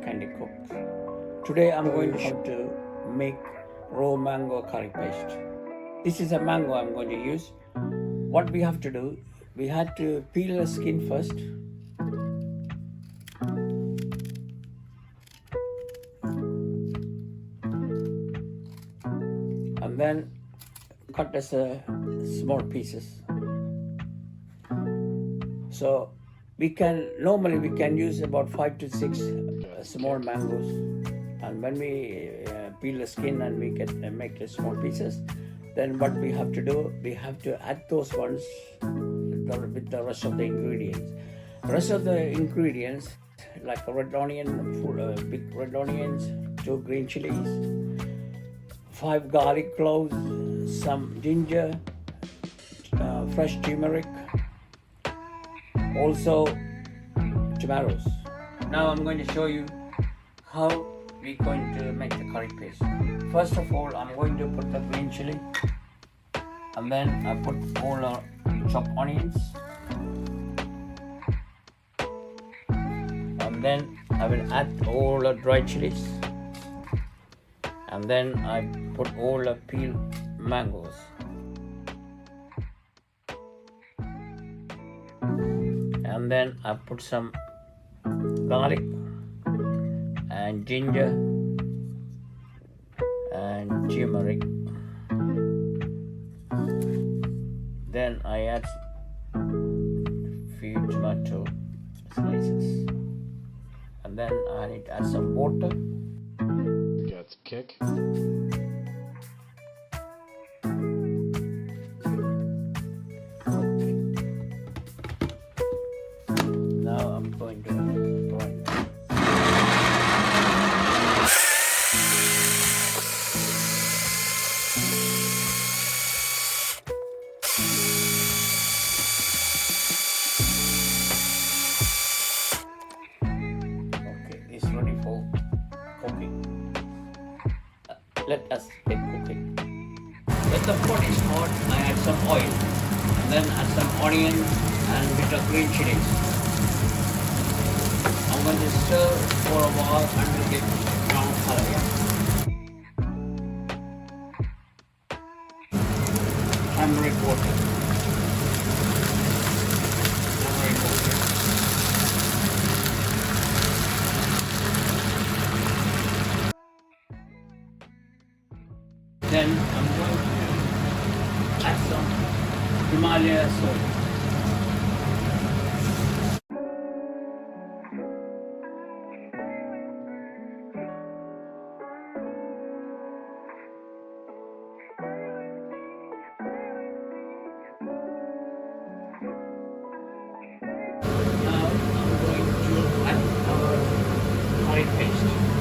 Kandy Cooks. Today I'm going to make raw mango curry paste. This is a mango I'm going to use. What we have to do, we had to peel the skin first. And then cut as small pieces. So we can use about 5 to 6 small mangoes, and when we peel the skin and we can make the small pieces, then what we have to do, we have to add those ones with the rest of the ingredients. Rest of the ingredients like a red onion, big red onions, 2 green chilies, 5 garlic cloves, some ginger, fresh turmeric, also tomatoes. Now I'm going to show you how we're going to make the curry paste. First of all, I'm going to put the green chili, and then I put all the chopped onions, and then I will add all the dry chilies, and then I put all the peeled mangoes. And then I put some garlic and ginger and turmeric. Then I add few tomato slices, and then I need to add some water. You got the kick. Now I'm going to broil. Okay, it's ready for cooking. Let us get cooking. When the pot is hot, I add some oil, and then add some onions and bit of green chilies. I'm going to stir for a while until it brown color. Tamarind water. Tamarind water. Then I'm going to add some Himalayan salt. Now I'm going to add our curry paste.